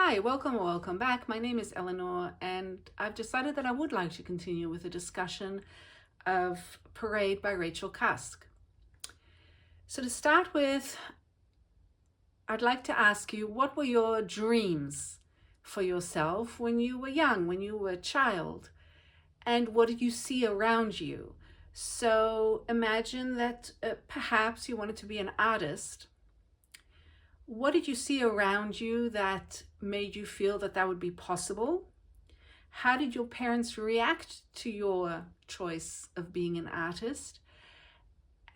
Hi, welcome or welcome back. My name is Eleanor, and I've decided that I would like to continue with a discussion of Parade by Rachel Cusk. So to start with, I'd like to ask you, what were your dreams for yourself when you were young, when you were a child? And what did you see around you? So imagine that perhaps you wanted to be an artist. What did you see around you that made you feel that that would be possible? How did your parents react to your choice of being an artist?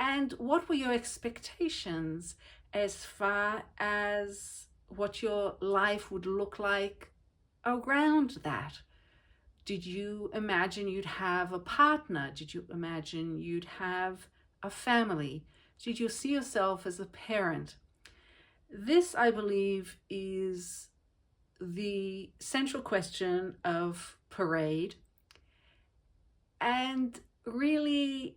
And what were your expectations as far as what your life would look like around that? Did you imagine you'd have a partner? Did you imagine you'd have a family? Did you see yourself as a parent? This, I believe, is the central question of Parade, and really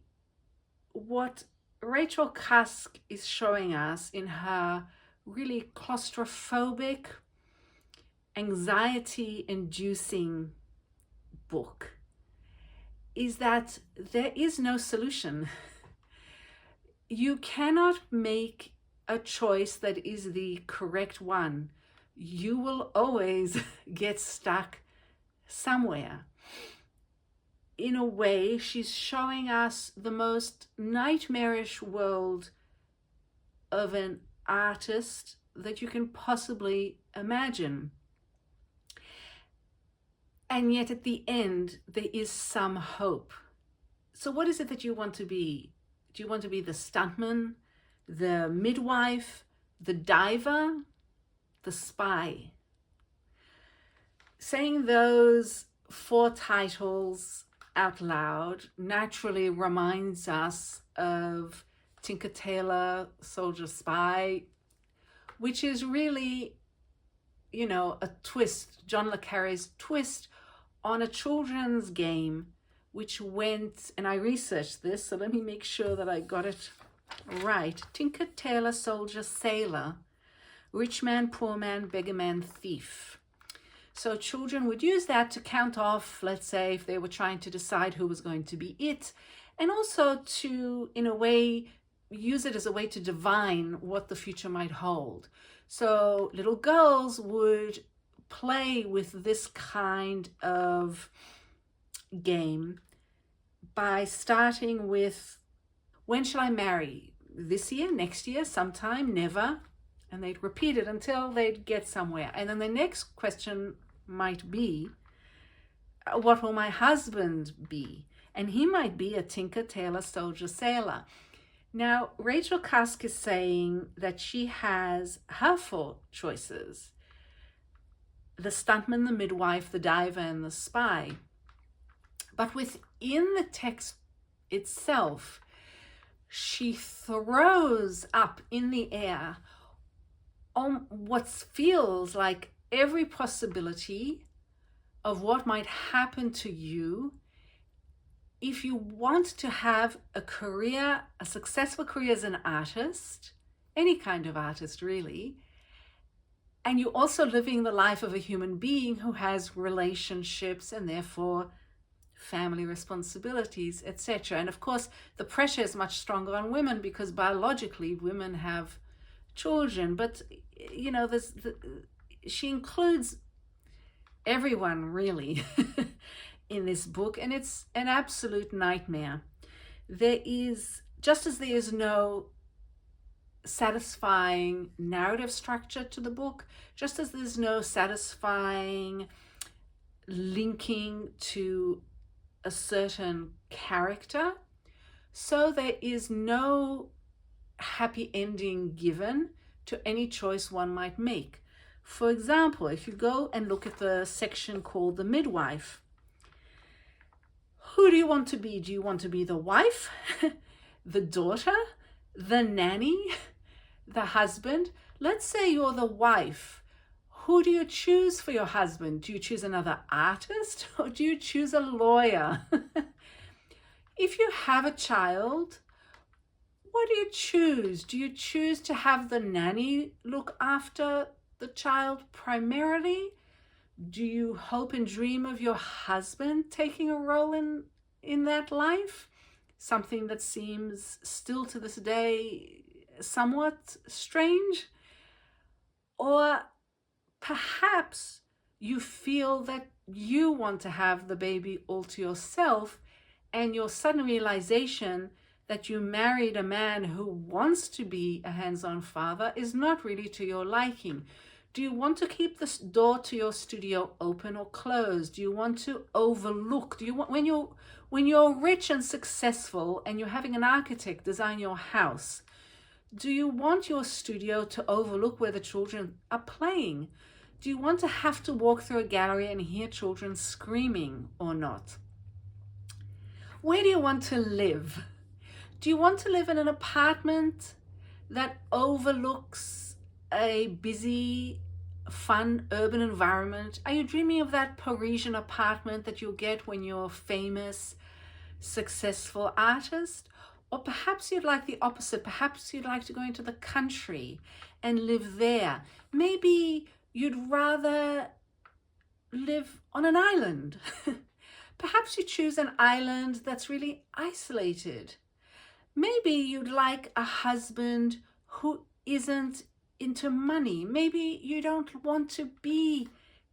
what Rachel Cusk is showing us in her really claustrophobic, anxiety-inducing book is that there is no solution. You cannot make a choice that is the correct one. You will always get stuck somewhere. In a way, she's showing us the most nightmarish world of an artist that you can possibly imagine. And yet at the end, there is some hope. So what is it that you want to be? Do you want to be the stuntman, the midwife, the diver, the spy? Saying those four titles out loud naturally reminds us of Tinker Tailor Soldier Spy, which is really, a twist, John le Carré's twist on a children's game, which went, and I researched this, so let me make sure that I got it right. Tinker, Tailor, Soldier, Sailor, Rich Man, Poor Man, Beggar Man, Thief. So children would use that to count off, let's say, if they were trying to decide who was going to be it, and also to, in a way, use it as a way to divine what the future might hold. So little girls would play with this kind of game by starting with, when shall I marry? This year, next year, sometime, never. And they'd repeat it until they'd get somewhere. And then the next question might be, what will my husband be? And he might be a tinker, tailor, soldier, sailor. Now, Rachel Cusk is saying that she has her four choices: the stuntman, the midwife, the diver, and the spy. But within the text itself, she throws up in the air on what feels like every possibility of what might happen to you if you want to have a career, a successful career as an artist, any kind of artist really, and you're also living the life of a human being who has relationships and therefore family responsibilities, etc. And of course, the pressure is much stronger on women because biologically women have children, but she includes everyone really in this book, and it's an absolute nightmare. There is, just as there is no satisfying narrative structure to the book, just as there's no satisfying linking to a certain character, so there is no happy ending given to any choice one might make. For example, if you go and look at the section called the midwife, who do you want to be? Do you want to be the wife, the daughter, the nanny, the husband? Let's say you're the wife. Who do you choose for your husband? Do you choose another artist or do you choose a lawyer? If you have a child, what do you choose? Do you choose to have the nanny look after the child primarily? Do you hope and dream of your husband taking a role in that life? Something that seems still to this day somewhat strange? Or perhaps you feel that you want to have the baby all to yourself, and your sudden realization that you married a man who wants to be a hands-on father is not really to your liking. Do you want to keep the door to your studio open or closed? Do you want to overlook? Do you want, when you're rich and successful and you're having an architect design your house, do you want your studio to overlook where the children are playing? Do you want to have to walk through a gallery and hear children screaming or not? Where do you want to live? Do you want to live in an apartment that overlooks a busy, fun urban environment? Are you dreaming of that Parisian apartment that you'll get when you're a famous, successful artist? Or perhaps you'd like the opposite. Perhaps you'd like to go into the country and live there. Maybe you'd rather live on an island. Perhaps you choose an island that's really isolated. Maybe you'd like a husband who isn't into money. Maybe you don't want to be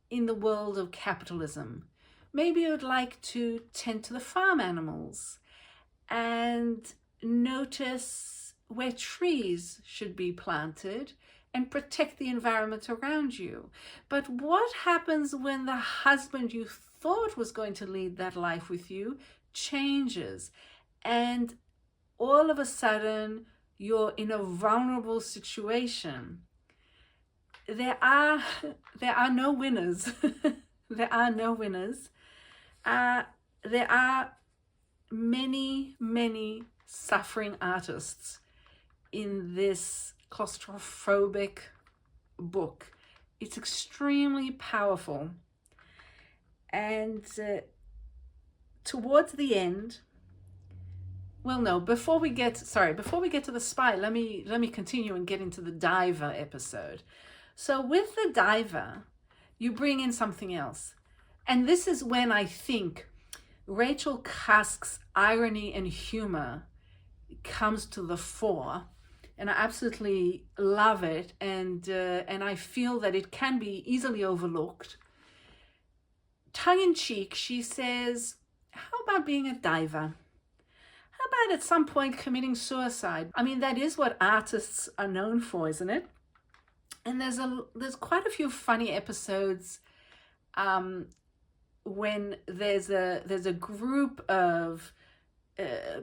in the world of capitalism. Maybe you'd like to tend to the farm animals and notice where trees should be planted and protect the environment around you. But what happens when the husband you thought was going to lead that life with you changes, and all of a sudden you're in a vulnerable situation? There are no winners. There are no winners. There are many suffering artists in this claustrophobic book. It's extremely powerful. And towards the end, well, no, before we get to the spy, let me continue and get into the diver episode. So with the diver, you bring in something else. And this is when I think Rachel Cusk's irony and humor comes to the fore. And I absolutely love it. And I feel that it can be easily overlooked. Tongue-in-cheek, she says, how about being a diver? How about at some point committing suicide? I mean, that is what artists are known for, isn't it? And there's quite a few funny episodes when there's a group of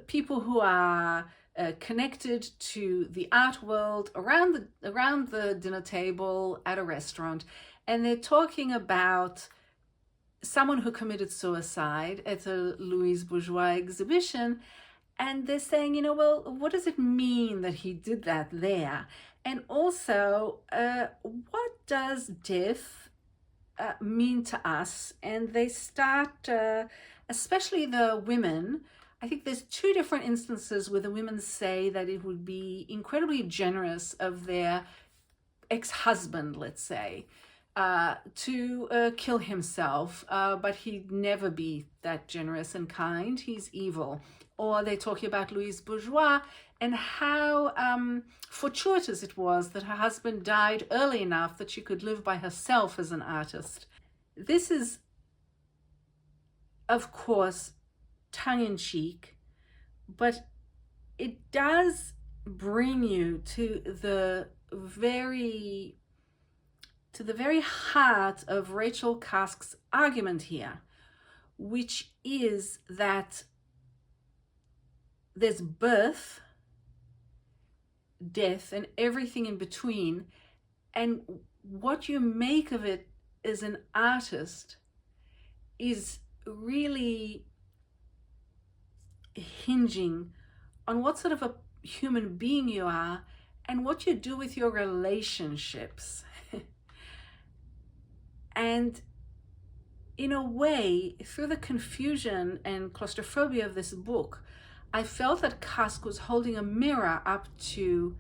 people who are connected to the art world around the dinner table at a restaurant, and they're talking about someone who committed suicide at a Louise Bourgeois exhibition, and they're saying, well, what does it mean that he did that there? And also, what does death mean to us? And they start, especially the women, I think there's two different instances where the women say that it would be incredibly generous of their ex-husband, let's say, to kill himself, but he'd never be that generous and kind. He's evil. Or they're talking about Louise Bourgeois and how fortuitous it was that her husband died early enough that she could live by herself as an artist. This is, of course, tongue-in-cheek, but it does bring you to the very heart of Rachel Cusk's argument here, which is that there's birth, death, and everything in between, and what you make of it as an artist is really hinging on what sort of a human being you are and what you do with your relationships. And in a way, through the confusion and claustrophobia of this book, I felt that Cusk was holding a mirror up to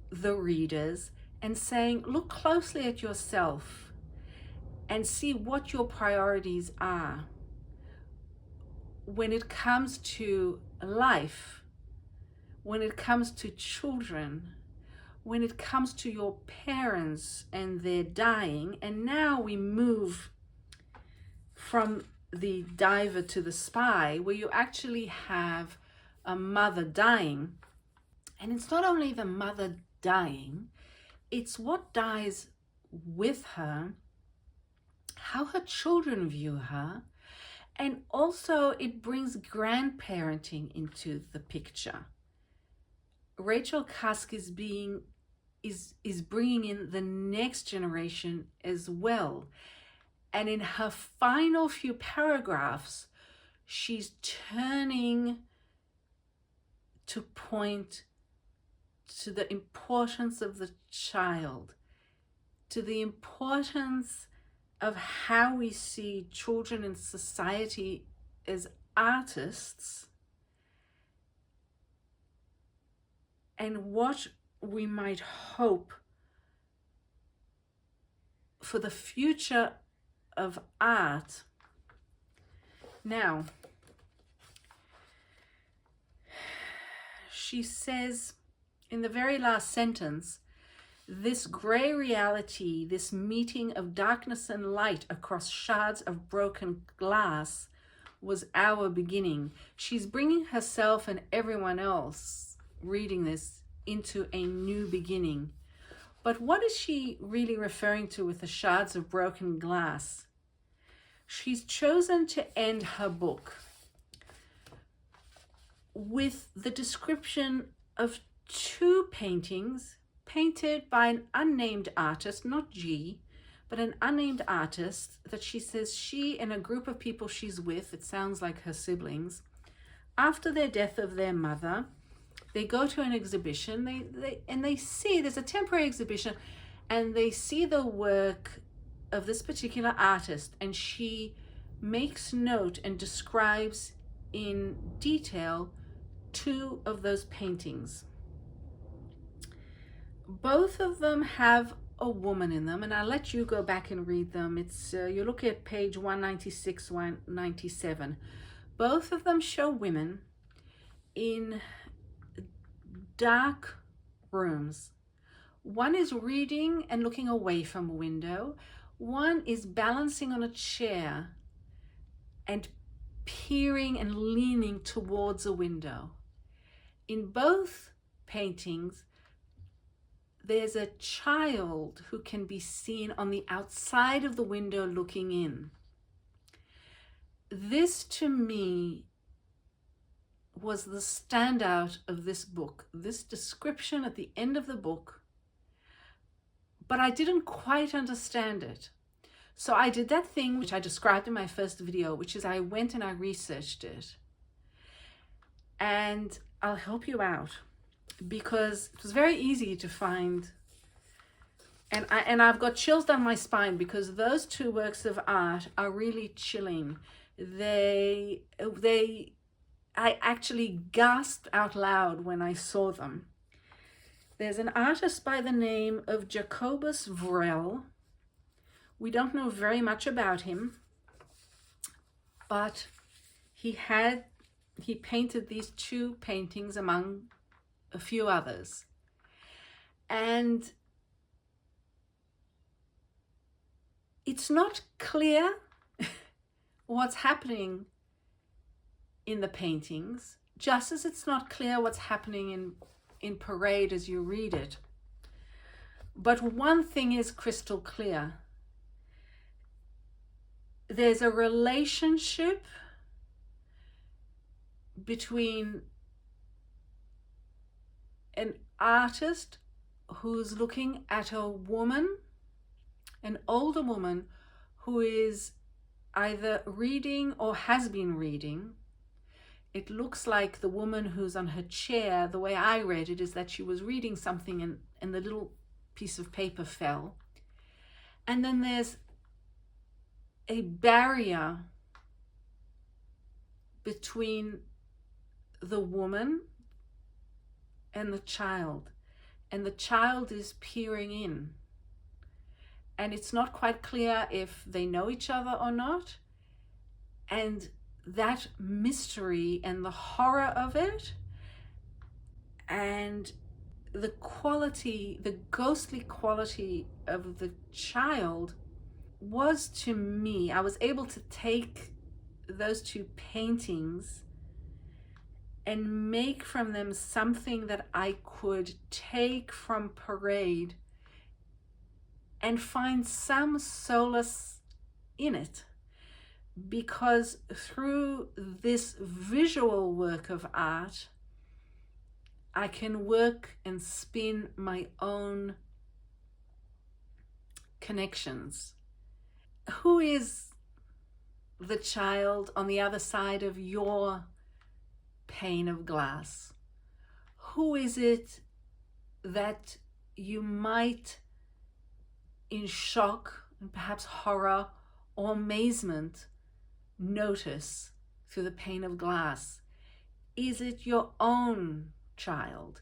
the readers and saying, look closely at yourself and see what your priorities are when it comes to life, when it comes to children, when it comes to your parents and their dying. And now we move from the diver to the spy, where you actually have a mother dying. And it's not only the mother dying, it's what dies with her, how her children view her, and also it brings grandparenting into the picture. Rachel Cusk is bringing in the next generation as well. And in her final few paragraphs, she's turning to point to the importance of the child, to the importance of how we see children in society as artists, and what we might hope for the future of art. Now, she says in the very last sentence, this gray reality, this meeting of darkness and light across shards of broken glass, was our beginning. She's bringing herself and everyone else reading this into a new beginning. But what is she really referring to with the shards of broken glass? She's chosen to end her book with the description of two paintings painted by an unnamed artist, not G, but an unnamed artist, that she says she and a group of people she's with, it sounds like her siblings, after their death of their mother, they go to an exhibition, they see, there's a temporary exhibition, and they see the work of this particular artist, and she makes note and describes in detail two of those paintings. Both of them have a woman in them, and I'll let you go back and read them. It's you look at page 196, 197. Both of them show women in dark rooms. One is reading and looking away from a window. One is balancing on a chair and peering and leaning towards a window. In both paintings, there's a child who can be seen on the outside of the window looking in. This, to me, was the standout of this book, this description at the end of the book, but I didn't quite understand it. So I did that thing which I described in my first video, which is I went and I researched it. And I'll help you out, because it was very easy to find, and I've got chills down my spine, because those two works of art are really chilling. I actually gasped out loud when I saw them. There's an artist by the name of Jacobus Vrel. We don't know very much about him, but he painted these two paintings among a few others. And it's not clear what's happening in the paintings, just as it's not clear what's happening in Parade as you read it. But one thing is crystal clear. There's a relationship between an artist who's looking at a woman, an older woman, who is either reading or has been reading. It looks like the woman who's on her chair, the way I read it, is that she was reading something and the little piece of paper fell. And then there's a barrier between the woman and the child. and the child is peering in. And it's not quite clear if they know each other or not. And that mystery and the horror of it, and the quality, the ghostly quality of the child, was, to me, I was able to take those two paintings and make from them something that I could take from Parade and find some solace in it. Because through this visual work of art, I can work and spin my own connections. Who is the child on the other side of your pane of glass? Who is it that you might, in shock and perhaps horror or amazement, notice through the pane of glass? Is it your own child?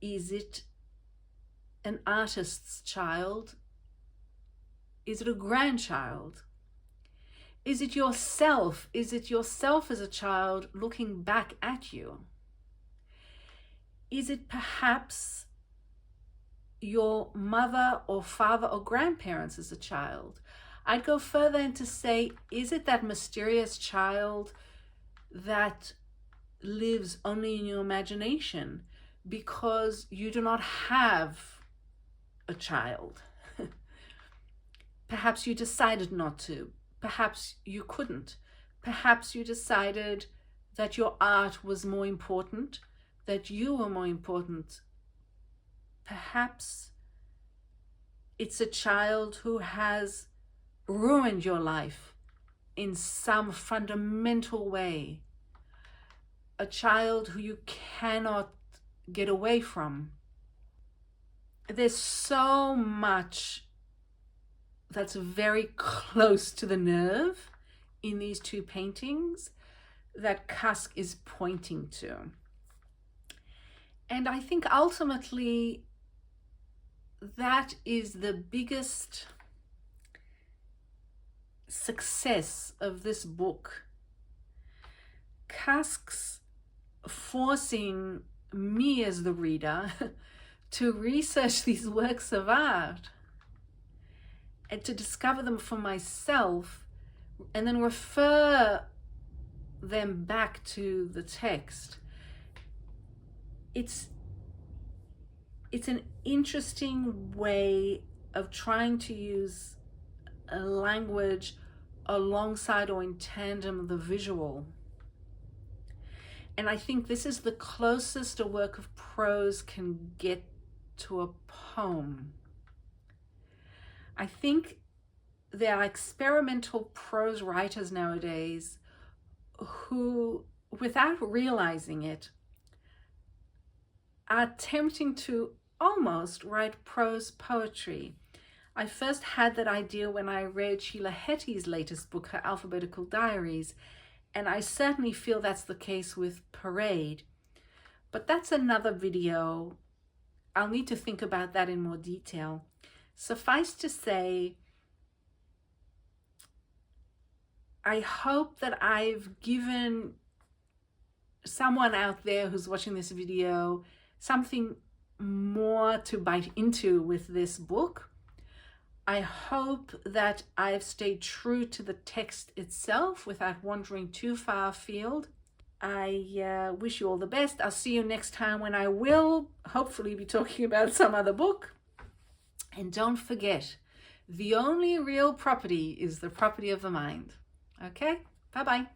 Is it an artist's child? Is it a grandchild? Is it yourself? Is it yourself as a child looking back at you? Is it perhaps your mother or father or grandparents as a child? I'd go further and to say, is it that mysterious child that lives only in your imagination because you do not have a child? Perhaps you decided not to. Perhaps you couldn't. Perhaps you decided that your art was more important, that you were more important. Perhaps it's a child who has ruined your life in some fundamental way. A child who you cannot get away from. There's so much that's very close to the nerve in these two paintings that Cusk is pointing to. And I think ultimately that is the biggest success of this book. Cusk's forcing me as the reader to research these works of art and to discover them for myself, and then refer them back to the text. It's an interesting way of trying to use a language alongside or in tandem the visual. And I think this is the closest a work of prose can get to a poem. I think there are experimental prose writers nowadays who, without realizing it, are attempting to almost write prose poetry. I first had that idea when I read Sheila Hetty's latest book, her Alphabetical Diaries, and I certainly feel that's the case with Parade. But that's another video. I'll need to think about that in more detail. Suffice to say, I hope that I've given someone out there who's watching this video something more to bite into with this book. I hope that I've stayed true to the text itself without wandering too far afield. I wish you all the best. I'll see you next time when I will hopefully be talking about some other book. And don't forget, the only real property is the property of the mind. Okay? Bye-bye.